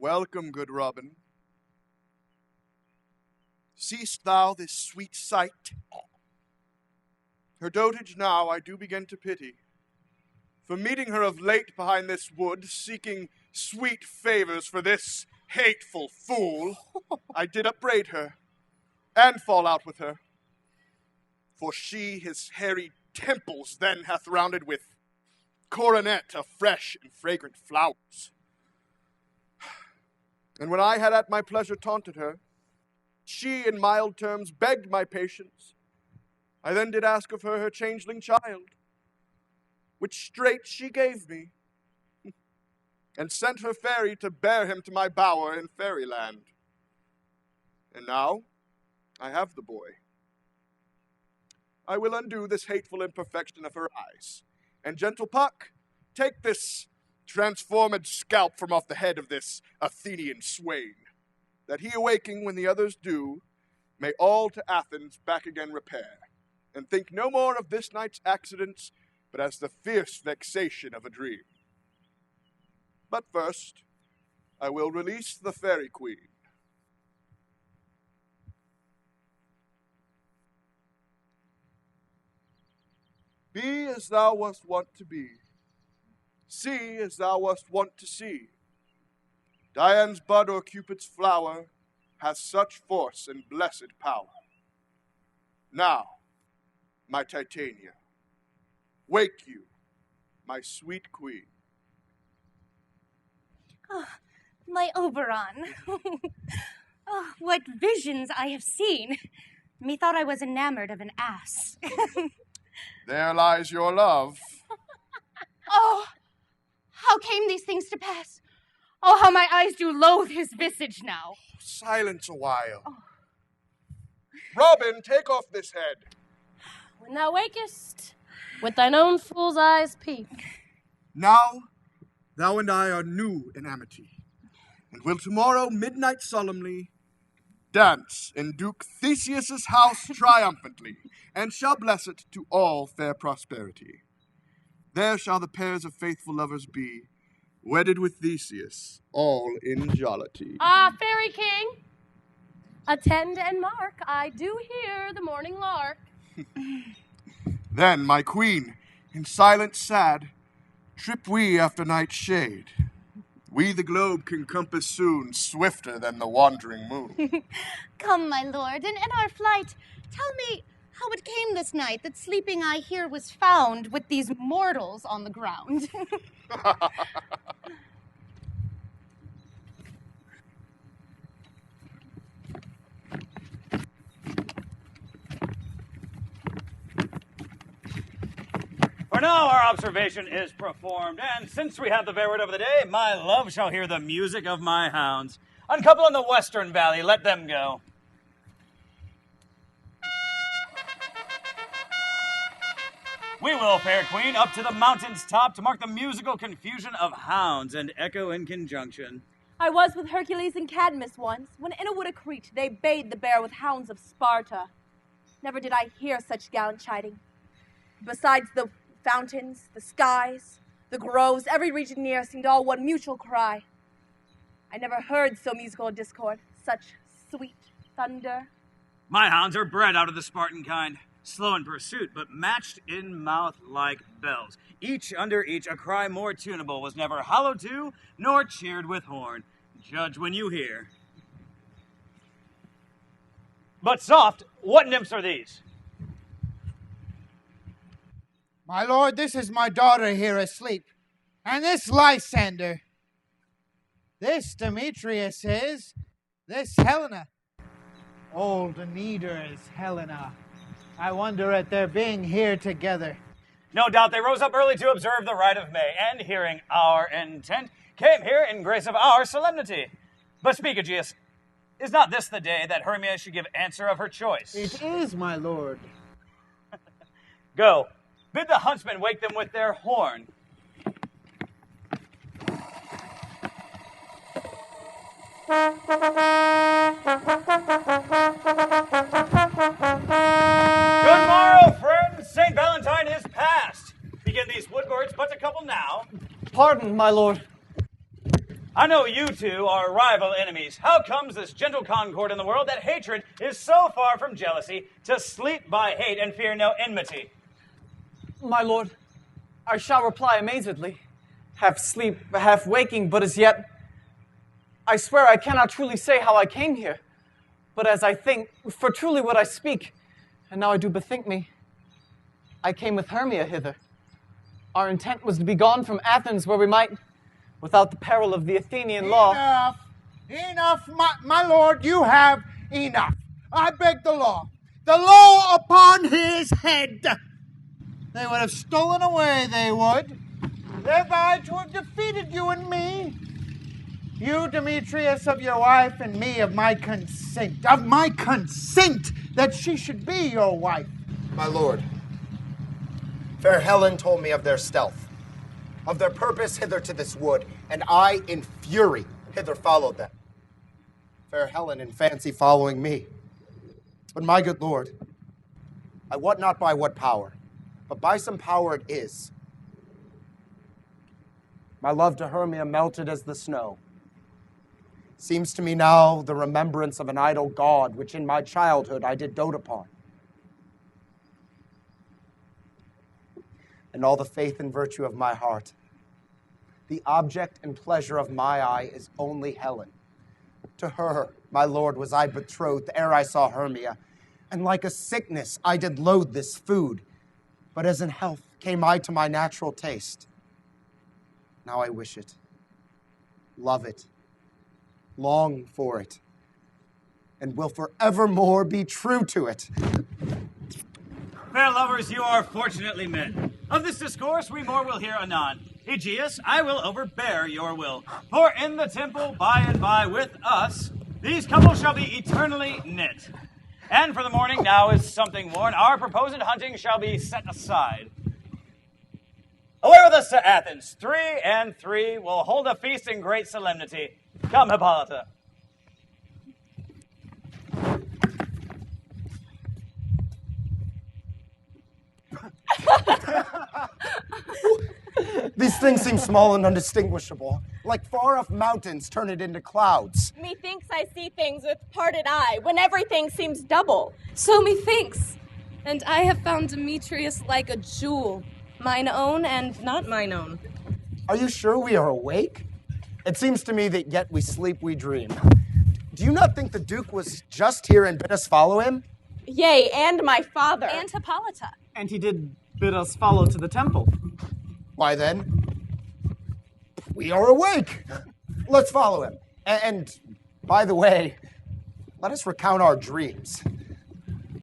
Welcome, good Robin. Seest thou this sweet sight? Her dotage now I do begin to pity. For meeting her of late behind this wood, seeking sweet favors for this hateful fool, I did upbraid her, and fall out with her. For she his hairy temples then hath rounded with coronet of fresh and fragrant flowers. And when I had at my pleasure taunted her, she in mild terms begged my patience. I then did ask of her changeling child, which straight she gave me, and sent her fairy to bear him to my bower in fairyland. And now I have the boy. I will undo this hateful imperfection of her eyes, and gentle Puck, take this transformed scalp from off the head of this Athenian swain, that he awaking when the others do, may all to Athens back again repair, and think no more of this night's accidents, but as the fierce vexation of a dream. But first, I will release the fairy queen. Be as thou wast wont to be. See as thou wast wont to see. Dian's bud or Cupid's flower hath such force and blessed power. Now, my Titania, wake you, my sweet queen. Oh, my Oberon. Oh, what visions I have seen. Methought I was enamored of an ass. There lies your love. Oh, how came these things to pass? Oh, how my eyes do loathe his visage now. Silence a while. Oh. Robin, take off this head. When thou wakest, with thine own fool's eyes peep. Now, thou and I are new in amity, and will tomorrow midnight solemnly dance in Duke Theseus' house triumphantly, and shall bless it to all fair prosperity. There shall the pairs of faithful lovers be, wedded with Theseus, all in jollity. Ah, fairy king, attend and mark, I do hear the morning lark. Then, my queen, in silence sad, trip we after night's shade. We the globe can compass soon, swifter than the wandering moon. Come, my lord, and in our flight, tell me how it came this night that sleeping I here was found with these mortals on the ground. For now our observation is performed, and since we have the verdict of the day, my love shall hear the music of my hounds. Uncouple in the western valley, let them go. We will, fair queen, up to the mountain's top to mark the musical confusion of hounds and echo in conjunction. I was with Hercules and Cadmus once, when in a wood of Crete they bayed the bear with hounds of Sparta. Never did I hear such gallant chiding. Besides the fountains, the skies, the groves, every region near seemed all one mutual cry. I never heard so musical a discord, such sweet thunder. My hounds are bred out of the Spartan kind, slow in pursuit, but matched in mouth like bells. Each under each, a cry more tunable was never hollowed to, nor cheered with horn. Judge when you hear. But soft, what nymphs are these? My lord, this is my daughter here asleep, and this Lysander. This Demetrius is, this Helena. Old Needer's Helena. I wonder at their being here together. No doubt they rose up early to observe the rite of May, and hearing our intent, came here in grace of our solemnity. But speak, Aegeus, is not this the day that Hermia should give answer of her choice? It is, my lord. Go. Bid the huntsmen wake them with their horn. Good morrow, friends. St. Valentine is past. Begin these woodbirds but a couple now. Pardon, my lord. I know you two are rival enemies. How comes this gentle concord in the world that hatred is so far from jealousy, to sleep by hate and fear no enmity? My lord, I shall reply amazedly, half sleep, half waking, but as yet, I swear I cannot truly say how I came here. But as I think, for truly what I speak, and now I do bethink me, I came with Hermia hither. Our intent was to be gone from Athens, where we might, without the peril of the Athenian law. Enough, my lord, you have enough. I beg the law upon his head. They would have stolen away, they would, thereby to have defeated you and me. You, Demetrius, of your wife, and me of my consent that she should be your wife. My lord, fair Helen told me of their stealth, of their purpose hither to this wood, and I, in fury, hither followed them. Fair Helen in fancy following me. But my good lord, I wot not by what power, but by some power it is. My love to Hermia melted as the snow. Seems to me now the remembrance of an idol god, which in my childhood I did dote upon. And all the faith and virtue of my heart, the object and pleasure of my eye is only Helen. To her, my lord, was I betrothed ere I saw Hermia, and like a sickness I did loathe this food, but as in health came I to my natural taste. Now I wish it, love it, long for it, and will forevermore be true to it. Fair lovers, you are fortunately met. Of this discourse we more will hear anon. Aegeus, I will overbear your will. For in the temple by and by with us, these couples shall be eternally knit. And for the morning now is something worn. Our proposed hunting shall be set aside. Away with us to Athens. 3 and 3 will hold a feast in great solemnity. Come, Hippolyta. These things seem small and undistinguishable, like far-off mountains turn it into clouds. Methinks I see things with parted eye, when everything seems double. So methinks. And I have found Demetrius like a jewel, mine own and not mine own. Are you sure we are awake? It seems to me that yet we sleep, we dream. Do you not think the Duke was just here and bid us follow him? Yea, and my father. And Hippolyta. And he did bid us follow to the temple. Why then, we are awake. Let's follow him. And by the way, let us recount our dreams.